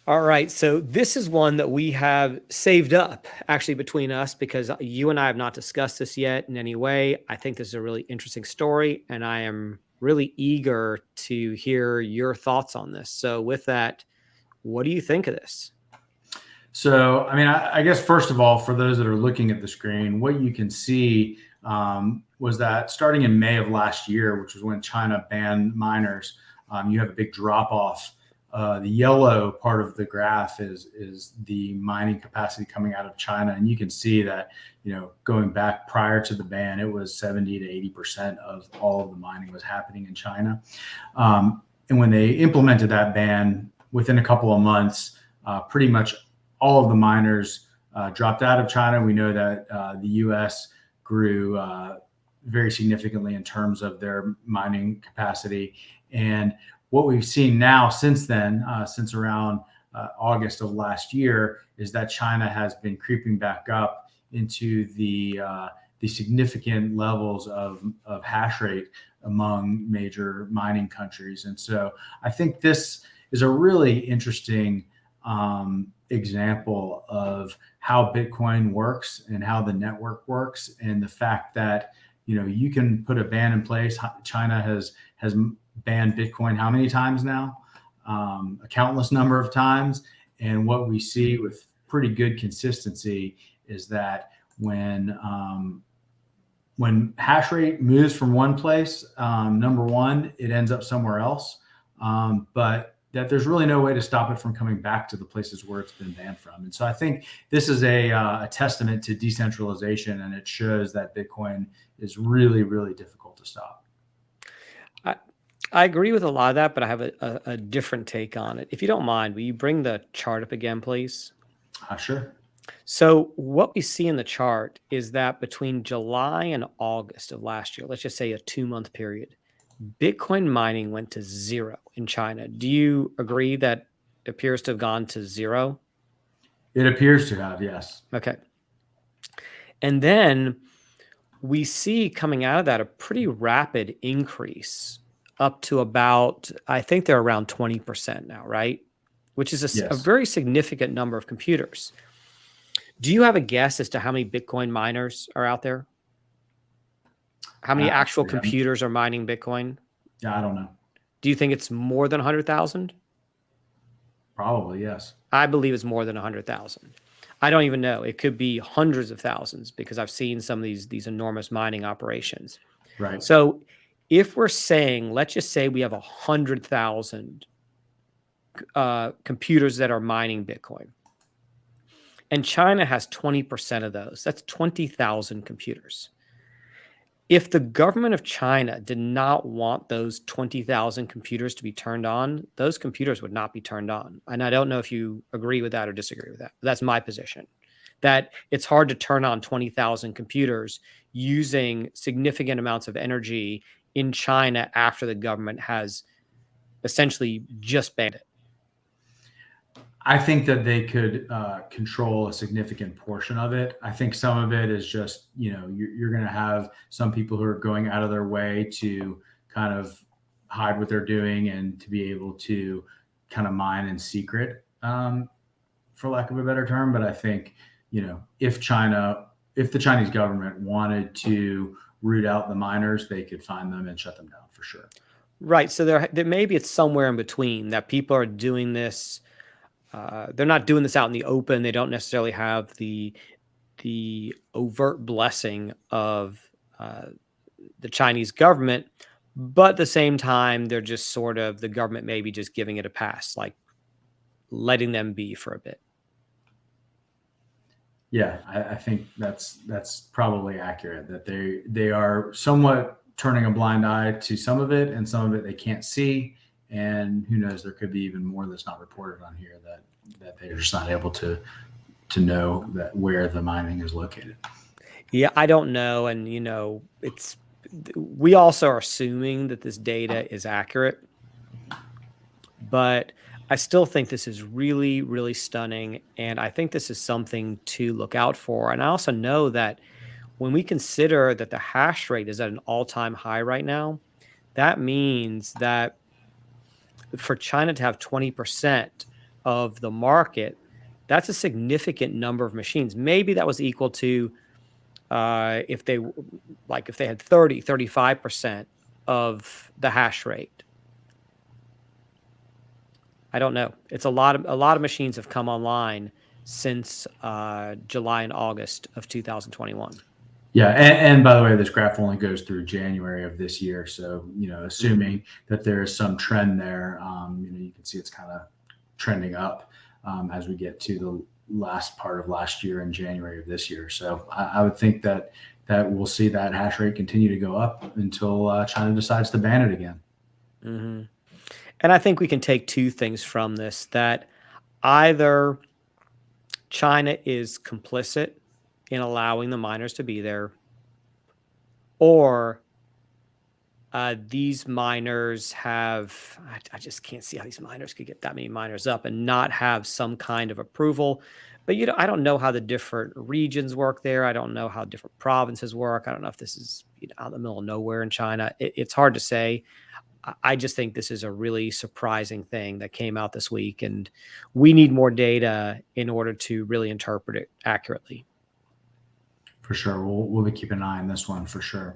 All right. So this is one that we have saved up actually between us because you and I have not discussed this yet in any way. I think this is a really interesting story, and I am really eager to hear your thoughts on this. So with that, what do you think of this? So, I mean, I guess first of all, for those that are looking at the screen, what you can see was that starting in May of last year, which was when China banned miners, you have a big drop off. The yellow part of the graph is the mining capacity coming out of China, and you can see that going back prior to the ban, it was 70 to 80% of all of the mining was happening in China. And when they implemented that ban, within a couple of months, pretty much all of the miners dropped out of China. We know that the U.S. grew very significantly in terms of their mining capacity. And what we've seen now since then, since around August of last year, is that China has been creeping back up into the significant levels of hash rate among major mining countries. And so I think this is a really interesting example of how Bitcoin works and how the network works, and the fact that you can put a ban in place. China has banned Bitcoin how many times now? A countless number of times. And what we see with pretty good consistency is that when hash rate moves from one place, number one, it ends up somewhere else. But that there's really no way to stop it from coming back to the places where it's been banned from. And so I think this is a testament to decentralization, and it shows that Bitcoin is really, really difficult to stop. I agree with a lot of that, but I have a different take on it. If you don't mind, will you bring the chart up again, please? Sure. So what we see in the chart is that between July and August of last year, let's just say a 2-month period, Bitcoin mining went to zero in China. Do you agree that it appears to have gone to zero? It appears to have, yes. Okay. And then we see coming out of that a pretty rapid increase up to about, I think they're around 20% now, right? Which is a Yes. very significant number of computers. Do you have a guess as to how many Bitcoin miners are out there? How many actual computers are mining Bitcoin? Yeah, I don't know. Do you think it's more than 100,000? Probably, yes. I believe it's more than 100,000. I don't even know. It could be hundreds of thousands because I've seen some of these enormous mining operations. Right. So if we're saying, let's just say we have 100,000 computers that are mining Bitcoin, and China has 20% of those, that's 20,000 computers. If the government of China did not want those 20,000 computers to be turned on, those computers would not be turned on. And I don't know if you agree with that or disagree with that. But that's my position, that it's hard to turn on 20,000 computers using significant amounts of energy in China after the government has essentially just banned it. I think that they could control a significant portion of it. I think some of it is just, you're going to have some people who are going out of their way to kind of hide what they're doing and to be able to kind of mine in secret, for lack of a better term. But I think, if the Chinese government wanted to root out the miners, they could find them and shut them down for sure. Right. So there maybe it's somewhere in between that people are doing this. They're not doing this out in the open. They don't necessarily have the overt blessing of the Chinese government, but at the same time, they're just sort of, the government maybe just giving it a pass, like letting them be for a bit. Yeah, I think that's probably accurate, that they are somewhat turning a blind eye to some of it, and some of it they can't see. And who knows, there could be even more that's not reported on here that they're just not able to know that where the mining is located. Yeah, I don't know. And, we also are assuming that this data is accurate, but I still think this is really, really stunning. And I think this is something to look out for. And I also know that when we consider that the hash rate is at an all-time high right now, that means that for China to have 20%, of the market, that's a significant number of machines. Maybe that was equal to if they had 35% of the hash rate. I don't know. It's a lot of machines have come online since July and August of 2021. Yeah, and by the way, this graph only goes through January of this year. So, assuming that there is some trend there, you can see it's kind of trending up as we get to the last part of last year and January of this year. So, I would think that we'll see that hash rate continue to go up until China decides to ban it again. Mm-hmm. And I think we can take two things from this: that either China is complicit in allowing the miners to be there, or these miners have, I just can't see how these miners could get that many miners up and not have some kind of approval. But I don't know how the different regions work there. I don't know how different provinces work. I don't know if this is out in the middle of nowhere in China. It's hard to say. I just think this is a really surprising thing that came out this week, and we need more data in order to really interpret it accurately. For sure. We'll be keeping an eye on this one for sure.